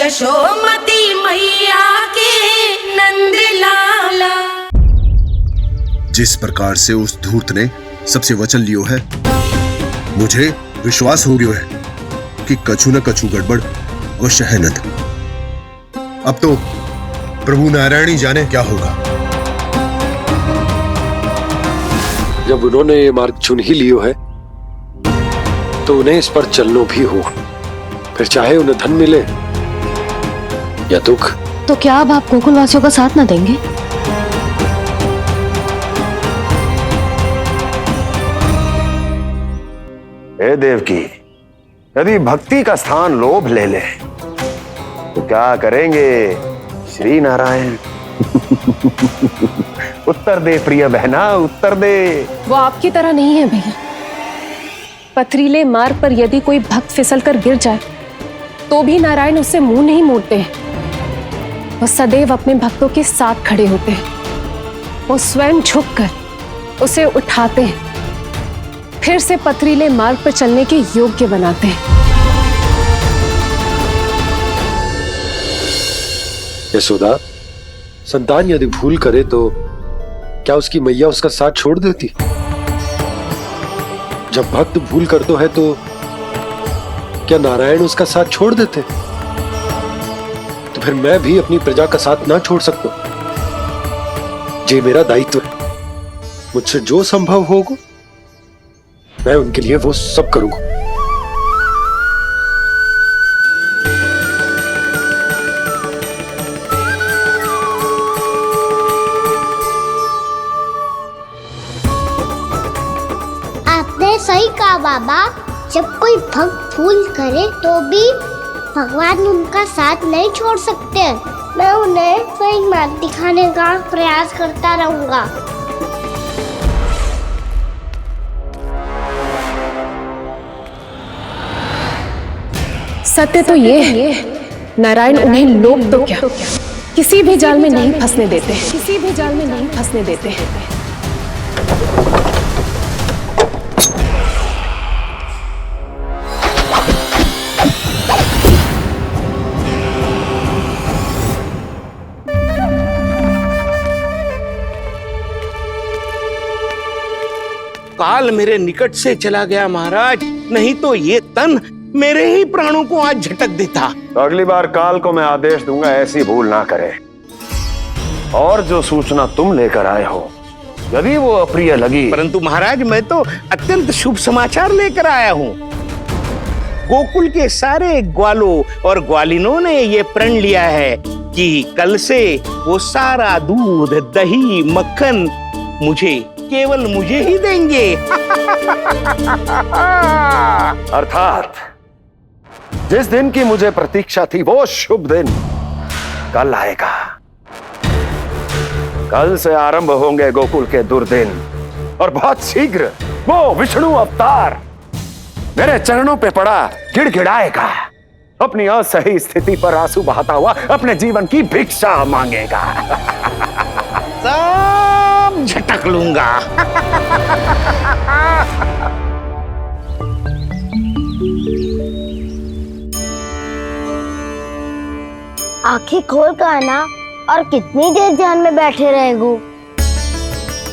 यशोमती मैया के नंद लाला। जिस प्रकार से उस धूर्त ने सबसे वचन लियो है, मुझे विश्वास हो गयो है कि कछु न कछु गड़बड़ अवश्य है नंद। अब तो प्रभु नारायण ही जाने क्या होगा। जब उन्होंने ये मार्ग चुन ही लियो है तो उन्हें इस पर चलना भी हो, फिर चाहे उन्हें धन मिले या दुख। तो क्या अब आप गोकुलवासियों का साथ ना देंगे? हे देवकी, यदि भक्ति का स्थान लोभ ले ले तो क्या करेंगे श्री नारायण? उत्तर दे प्रिय बहना, उत्तर दे। वो आपकी तरह नहीं है भैया। पथरीले मार्ग पर यदि कोई भक्त फिसल कर गिर जाए तो भी नारायण उससे मुंह नहीं मोड़ते हैं। वो सदैव अपने भक्तों के साथ खड़े होते हैं। वो स्वयं झुककर उसे उठाते हैं, फिर से पथरीले मार्ग पर चलने के योग्य बनाते हैं। यशोदा, संतान यदि भूल करे तो क्या उसकी मैया उसका साथ छोड़ देती? जब भक्त भूल करते है तो क्या नारायण उसका साथ छोड़ देते? तो फिर मैं भी अपनी प्रजा का साथ ना छोड़ सकता। ये मेरा दायित्व है। मुझसे जो संभव होगा मैं उनके लिए वो सब करूंगा। आपने सही कहा बाबा। जब कोई भक्त भूल करे तो भी भगवान उनका साथ नहीं छोड़ सकते। मैं उन्हें सही मार्ग दिखाने का प्रयास करता रहूंगा। सत्य तो ये है, नारायण उन्हें लोग तो क्या किसी भी जाल में नहीं फंसने देते, किसी भी जाल में नहीं फंसने देते हैं। काल मेरे निकट से चला गया महाराज, नहीं तो ये तन मेरे ही प्राणों को आज झटक देता। तो अगली बार काल को मैं आदेश दूंगा ऐसी भूल ना करे। और जो सूचना तुम लेकर आए हो यदि वो अप्रिय लगी, परंतु महाराज मैं तो अत्यंत शुभ समाचार लेकर आया हूँ। गोकुल के सारे ग्वालों और ग्वालिनों ने ये प्रण लिया है कि कल से वो सारा दूध, दही, मक्खन केवल मुझे ही देंगे। अर्थात जिस दिन की मुझे प्रतीक्षा थी वो शुभ दिन कल आएगा। कल से आरंभ होंगे गोकुल के दुर्दिन और बहुत शीघ्र वो विष्णु अवतार मेरे चरणों पे पड़ा गिड़गिड़ाएगा। अपनी असही स्थिति पर आंसू बहाता हुआ अपने जीवन की भिक्षा मांगेगा। सब झटक लूंगा। आंखें खोल कर आना और कितनी देर ध्यान में बैठे रहेगो।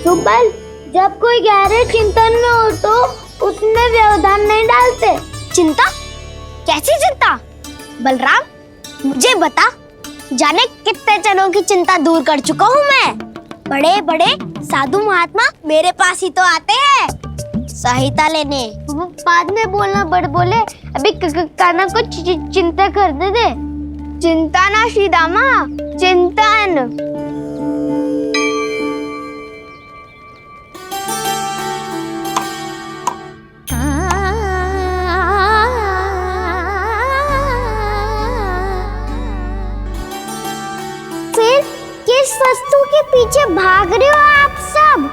सुबल, जब कोई गहरे चिंतन में हो तो उसमें व्यवधान नहीं डालते। चिंता? कैसी चिंता? बलराम मुझे बता, जाने कितने जनों की चिंता दूर कर चुका हूँ मैं। बड़े बड़े साधु महात्मा मेरे पास ही तो आते हैं सहायता लेने। बाद में बोलना बड़ बोले, अभी काना को चिंता कर दे। चिंता ना श्रीदामा, चिंतन। फिर किस वस्तु के पीछे भाग रहे हो आप सब?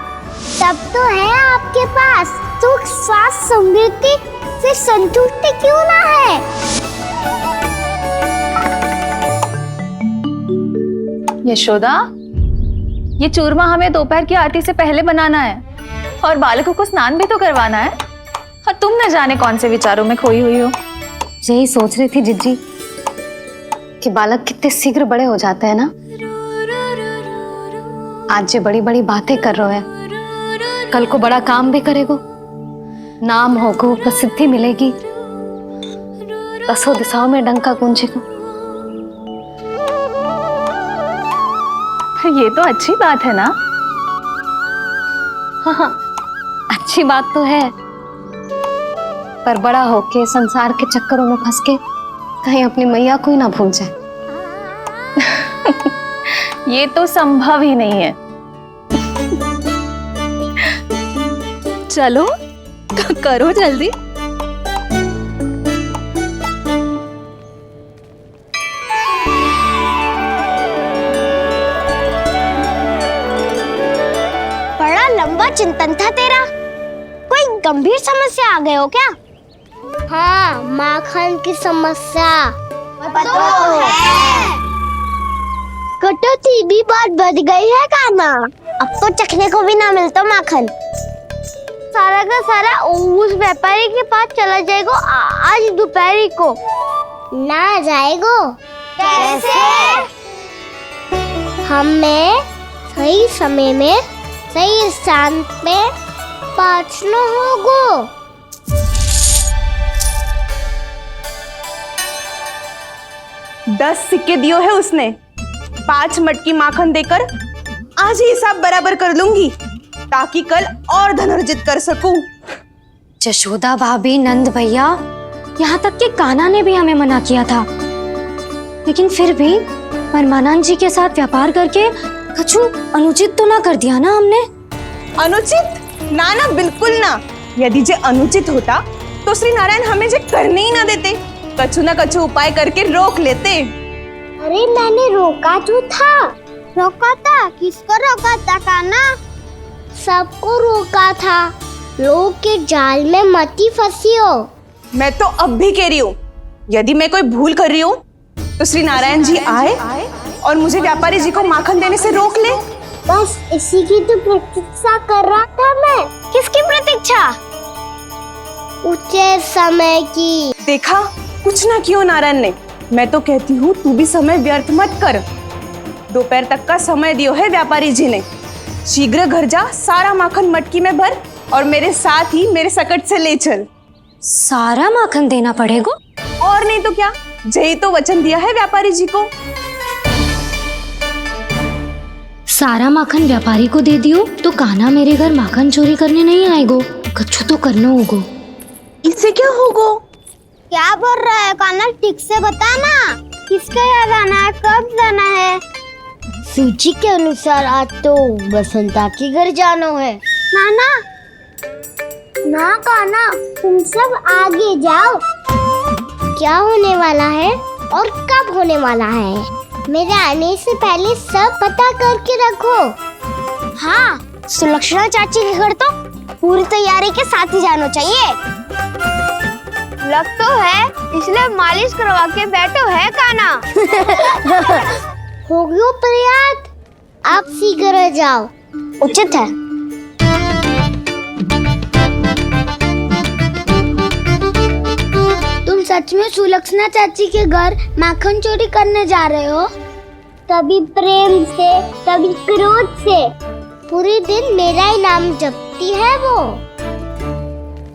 तब तो है आपके पास सुख, स्वास्थ्य, समृद्धि, फिर संतुष्टि क्यों ना है? यशोदा, ये चूरमा हमें दोपहर की आरती से पहले बनाना है और बालकों को स्नान भी तो करवाना है, और तुम न जाने कौन से विचारों में खोई हुई हो। यही सोच रही थी जिज्जी कि बालक कितने शीघ्र बड़े हो जाते हैं ना। आज जो बड़ी बड़ी बातें कर रहे हैं, कल को बड़ा काम भी करेगो, नाम होगो, प्रसिद्धि मिलेगी, दसों दिशाओं में डंका गूंजेगा। ये तो अच्छी बात है ना। हाँ, अच्छी बात तो है, पर बड़ा होके संसार के चक्करों में फंस के कहीं अपनी मैया को ही ना भूल जाए। ये तो संभव ही नहीं है। चलो करो जल्दी। बड़ा लंबा चिंतन था तेरा। कोई गंभीर समस्या आ गए हो क्या? हाँ, माखन की समस्या तो है। कटौती भी बहुत बढ़ गई है काना। अब तो चखने को भी ना मिलता माखन। सारा का सारा उस व्यापारी के पास चला जाएगा आज दोपहर को। ना जाएगो? कैसे? हमें सही समय में सही स्थान पे पहुंचना होगा। 10 सिक्के दियो है उसने। 5 मटकी माखन देकर आज ही हिसाब बराबर कर लूंगी, ताकि कल और धन अर्जित कर सकूं। जशोदा भाभी, नंद भैया, यहाँ तक कि कान्हा ने भी हमें मना किया था, लेकिन फिर भी परमानंद जी के साथ व्यापार करके कछु अनुचित तो ना कर दिया ना हमने? अनुचित? ना ना, बिल्कुल ना। यदि जे अनुचित होता तो श्री नारायण हमें जे करने ही ना देते, कछु ना कछु उपाय करके रोक लेते। अरे मैंने रोका तो था। रोका था? किसको रोका था कान्हा? सबको रोका था। लोग के जाल में मती फंसी हो। मैं तो अब भी कह रही हूँ, यदि मैं कोई भूल कर रही हूँ तो श्री नारायण जी आए और मुझे व्यापारी जी को माखन देने से रोक ले। बस इसी की तो प्रतीक्षा कर रहा था मैं। किसकी प्रतीक्षा? उचित समय की। देखा, कुछ ना क्यों नारायण ने। मैं तो कहती हूँ तू भी समय व्यर्थ मत कर। दोपहर तक का समय दियो है व्यापारी जी ने। शीघ्र घर जा, सारा माखन मटकी में भर और मेरे साथ ही मेरे सकट से ले चल। सारा माखन देना पड़ेगा? और नहीं तो क्या, जय तो वचन दिया है व्यापारी जी को। सारा माखन व्यापारी को दे दियो तो कान्हा मेरे घर माखन चोरी करने नहीं आएगो। कछु तो करना होगा। इससे क्या होगा? क्या बोल रहा है कान्हा? ठीक से बता ना। किसका यहाँ जाना है, कब जाना है? सूची के अनुसार आज तो बसंता के घर जाना है। नाना, ना कान्हा, तुम सब आगे जाओ। क्या होने वाला है और कब होने वाला है, मेरे आने से पहले सब पता करके रखो। हाँ, सुलक्षणा चाची के घर तो पूरी तैयारी के साथ ही जाना चाहिए। लग तो है, इसलिए मालिश करवा के बैठो है कान्हा। हो गयो प्रयास, आप शीघ्र जाओ, उचित है। तुम सच में सुलक्षणा चाची के घर माखन चोरी करने जा रहे हो? कभी प्रेम से, कभी क्रोध से, पूरे दिन मेरा ही नाम जपती है वो।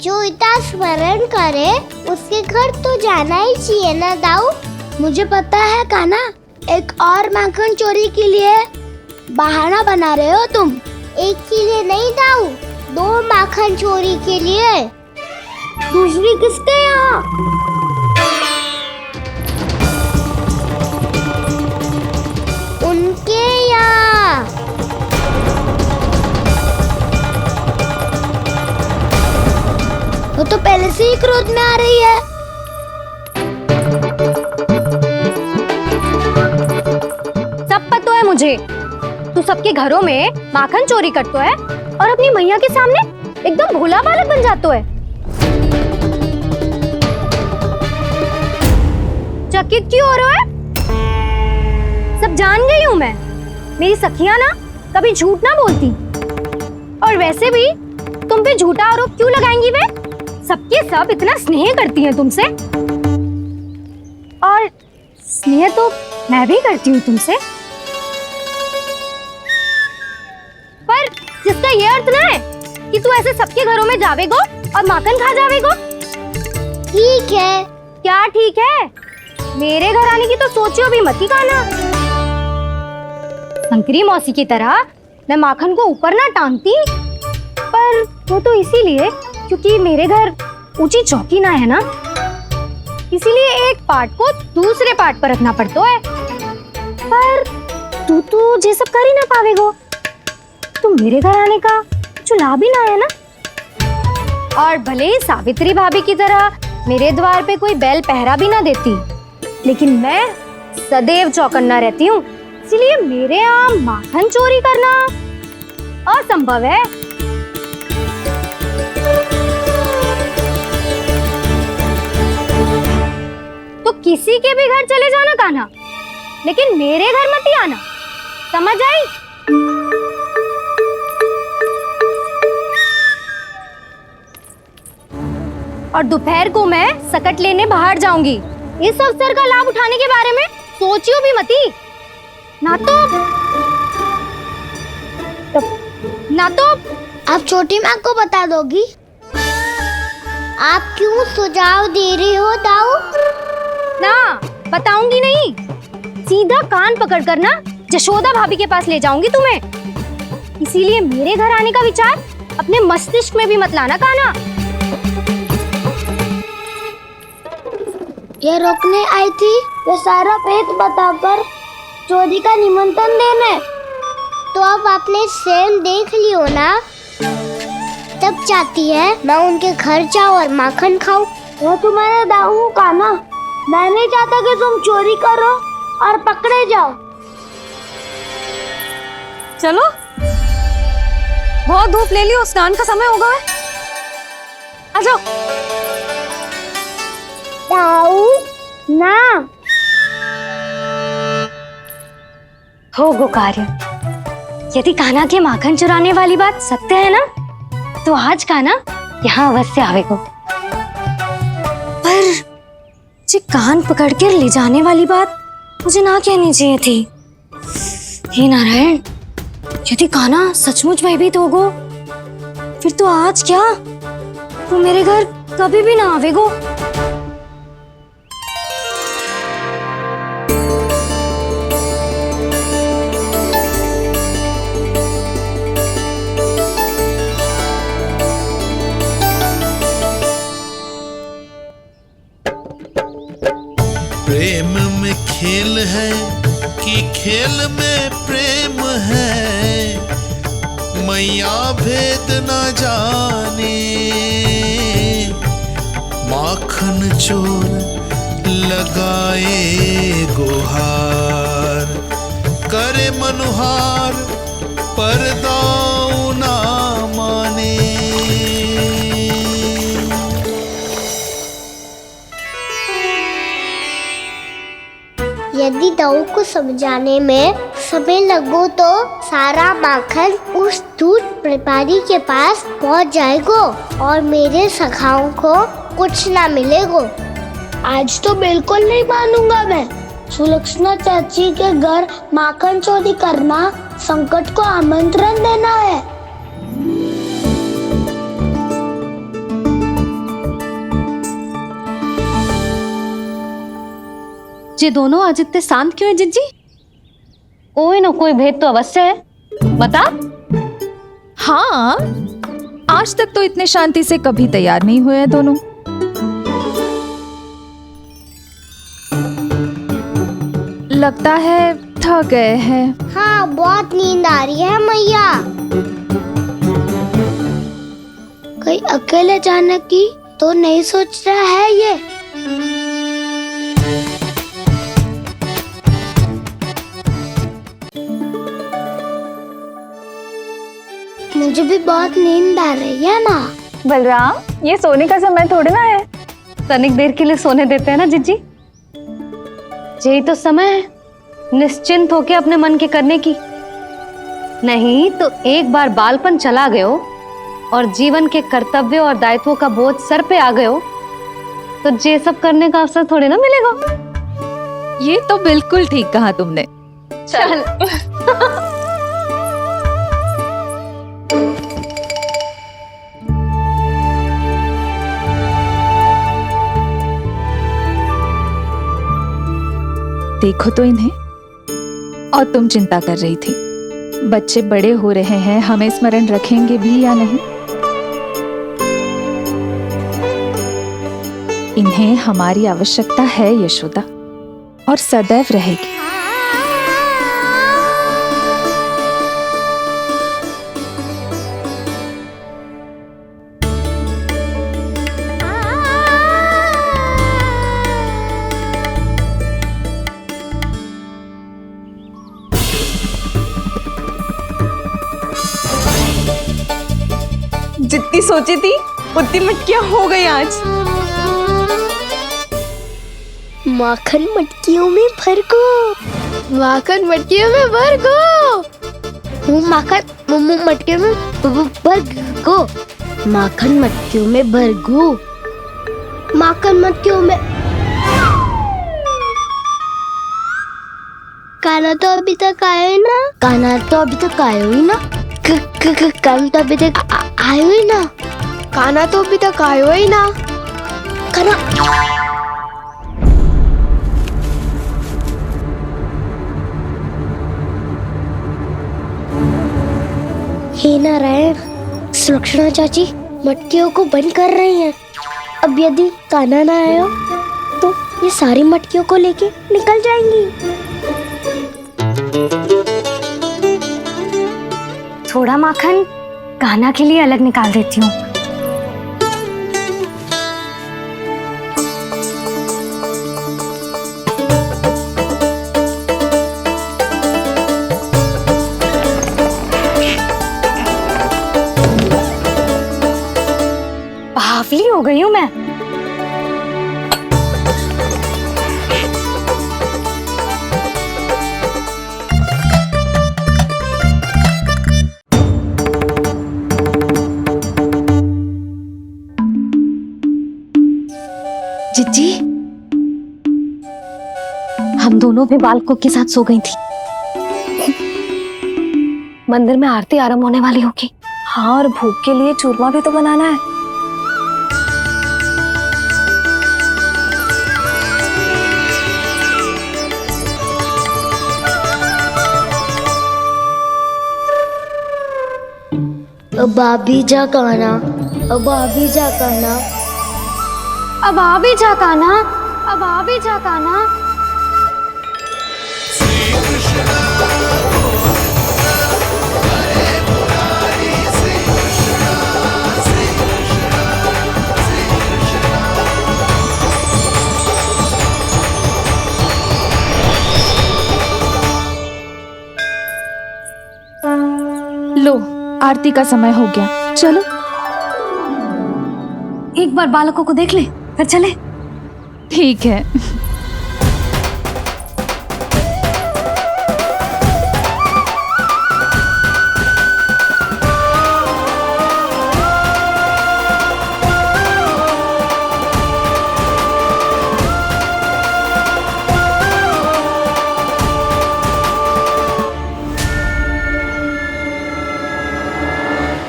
जो इतना स्मरण करे उसके घर तो जाना ही चाहिए ना दाऊ। मुझे पता है कान्हा, एक और माखन चोरी के लिए बहाना बना रहे हो तुम। एक के लिए नहीं दाऊ, 2 माखन चोरी के लिए। दूसरी किसके यहाँ? उनके यहाँ। वो तो पहले से ही क्रोध में आ रही है। सब पता है मुझे, तू सबके घरों में माखन चोरी करतो है और अपनी मैया के सामने एकदम भोला बालक बन जातो है। चकित क्यों हो रहा है? सब जान गई हूं मैं। मेरी सखियां ना कभी झूठ ना बोलती, और वैसे भी तुम पे झूठा आरोप क्यों लगाएंगी वे? सबके सब इतना स्नेह करती हैं तुमसे, और स्नेह तो मैं भी करती हूँ तुमसे, पर जिसका ये अर्थ ना है कि तू ऐसे सबके घरों में जावेगो और माखन खा जावेगो। ठीक है। क्या ठीक है? मेरे घर आने की तो सोचियो भी मत ही खाना। शंकरी मौसी की तरह मैं माखन को ऊपर ना टांगती, पर वो तो इसीलिए क्योंकि मेरे घर ऊंची चौकी ना है ना, इसीलिए एक पार्ट को दूसरे पार्ट पर रखना पड़ता है। पर तू तो ये सब कर ही ना पावेगो, तो मेरे घर आने का कुछ लाभ ही ना है ना। और भले ही सावित्री भाभी की तरह मेरे द्वार पे कोई बैल पहरा भी ना देती, लेकिन मैं सदैव चौकन्ना रहती हूँ, इसलिए मेरे यहाँ माखन चोरी करना असंभव है। तो किसी के भी घर चले जाना कान्हा, लेकिन मेरे घर मत ही आना, समझ आई? और दोपहर को मैं सकट लेने बाहर जाऊंगी। इस अवसर का लाभ उठाने के बारे में सोचियो भी मती, ना तो आप छोटी माँ को बता दोगी? आप क्यों सुझाव दे रही हो दाऊ? ना बताऊंगी नहीं, सीधा कान पकड़ कर ना जशोदा भाभी के पास ले जाऊंगी तुम्हें। इसीलिए मेरे घर आने का विचार अपने मस्तिष्क में भी मत लाना कान्हा। ये रोकने आई थी ये सारा पेट बताकर चोरी का निमंत्रण देने। तो अब आपने सेम देख लियो ना, तब चाहती है मैं उनके घर जाऊँ और माखन खाऊं। वो तुम्हारा दाऊ का ना, मैं नहीं चाहता कि तुम चोरी करो और पकड़े जाओ। चलो, बहुत धूप ले लियो, स्नान का समय होगा। आ जाओ। दाऊ ना हो गो कार्य। यदि कान्हा के माखन चुराने वाली बात सत्य है ना, तो आज कान्हा यहाँ अवश्य आवेगो। पर जे कान पकड़ कर ले जाने वाली बात मुझे ना कहनी चाहिए थी। हे नारायण, यदि कान्हा सचमुच भयभीत होगो, फिर तो आज क्या, वो मेरे घर कभी भी ना आवेगो। प्रेम में खेल है कि खेल में प्रेम है, मैया भेद न जाने। माखन चोर लगाए गुहार, करे मनुहार पर दाऊ ना माने। यदि दाऊ को समझाने में समय लगो तो सारा माखन उस दूध व्यापारी के पास पहुंच जाएगो और मेरे सखाओं को कुछ ना मिलेगो। आज तो बिल्कुल नहीं मानूंगा मैं। सुलक्षणा चाची के घर माखन चोरी करना संकट को आमंत्रण देना है। ये दोनों आज इतने शांत क्यों है जिज्जी? कोई ना कोई भेद तो अवश्य है, बता। हाँ, आज तक तो इतने शांति से कभी तैयार नहीं हुए हैं दोनों। लगता है थक गए हैं। हाँ, बहुत नींद आ रही है मैया। कहीं अकेले जाने की तो नहीं सोच रहा है ये? मुझे भी बहुत नींद आ रही है ना। बलराम, ये सोने का समय थोड़ी ना है। तनिक देर के लिए सोने देते हैं ना जिज्जी। यही तो समय है निश्चिंत होके अपने मन के करने की। नहीं तो एक बार बालपन चला गयो और जीवन के कर्तव्यों और दायित्वों का बोझ सर पे आ गयो, तो ये सब करने का अवसर थोड़ी ना मिलेगा। ये तो बिल्कुल ठीक कहा तुमने। चल देखो तो इन्हें, और तुम चिंता कर रही थी बच्चे बड़े हो रहे हैं, हमें स्मरण रखेंगे भी या नहीं। इन्हें हमारी आवश्यकता है यशोदा, और सदैव रहेगी। जितनी सोची थी उतनी मटकियां हो गई आज। माखन मटकियों में भर को, माखन मटकियों में भर को, माखन मटकियों में भर को, माखन मटकियों में भर को, माखन मटकियों में। काना तो अभी तक आया ही ना, काना तो अभी तक आया ही ना, काना तो अभी तक आयो ही ना, काना तो अभी तक आयो ही ना, काना। हे नारायण, सुलक्षणा चाची मटकियों को बंद कर रही हैं। अब यदि कान्हा ना आया तो ये सारी मटकियों को लेके निकल जाएंगी। थोड़ा माखन कान्हा के लिए अलग निकाल देती हूँ। बावली हो गई हूँ मैं। जिज्जी, हम दोनों भी बालकों के साथ सो गई थी। मंदिर में आरती आरंभ होने वाली होगी। हाँ, और भूख के लिए चूरमा भी तो बनाना है। अब आभी जा कान्हा, अब आभी जा कान्हा, अब आ भी जा कान्हा, अब आ भी जा कान्हा। लो, आरती का समय हो गया, चलो। एक बार बालकों को देख ले, फिर चले। ठीक है।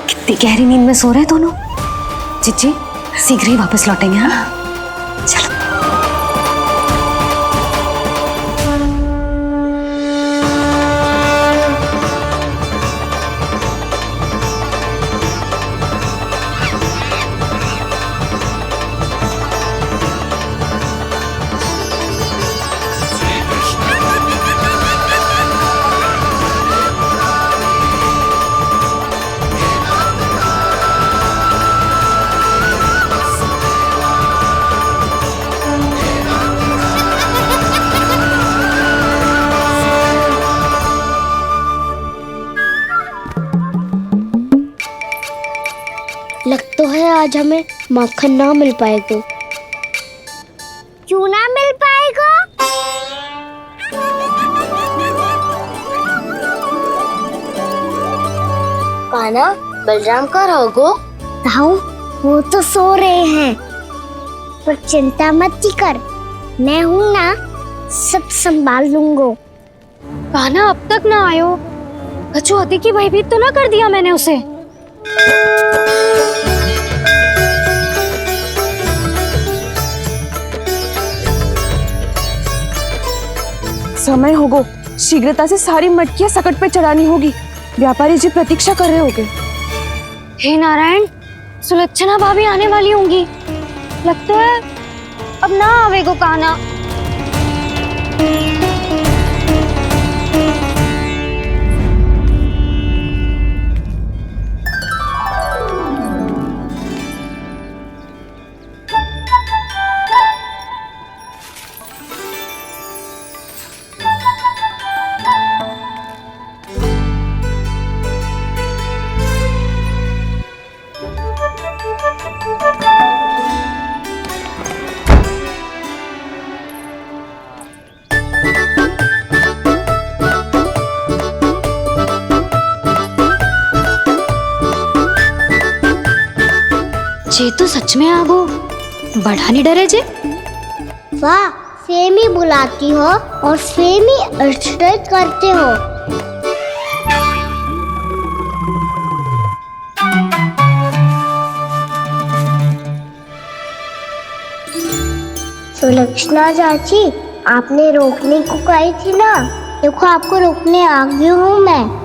कितनी गहरी नींद में सो रहे दोनों। जिज्जी शीघ्र ही वापस लौटेंगे। हाँ, चलो। लग तो है आज हमें माखन ना मिल पाएगा। क्यों ना मिल पाएगा? कान्हा, बलराम का रहोगो? ताऊ, वो तो सो रहे हैं, पर चिंता मत कर, मैं हूँ ना, सब संभाल लूंगा। कान्हा अब तक ना आयो, कछु अति की भयभीत तो ना कर दिया मैंने उसे? समय होगो, शीघ्रता से सारी मटकियां सकट पे चढ़ानी होगी। व्यापारी जी प्रतीक्षा कर रहे होंगे। हे नारायण, सुलक्षणा भाभी आने वाली होंगी। लगता है अब ना आवेगो कान्हा। जे तो सच में आगो, बड़ा नहीं डरे जे। वाह, सेम ही बुलाती हो और सेम ही अर्चना करते हो। सुलक्षणा चाची, आपने रोकने को कही थी ना, देखो आपको रोकने आ गई हूँ मैं।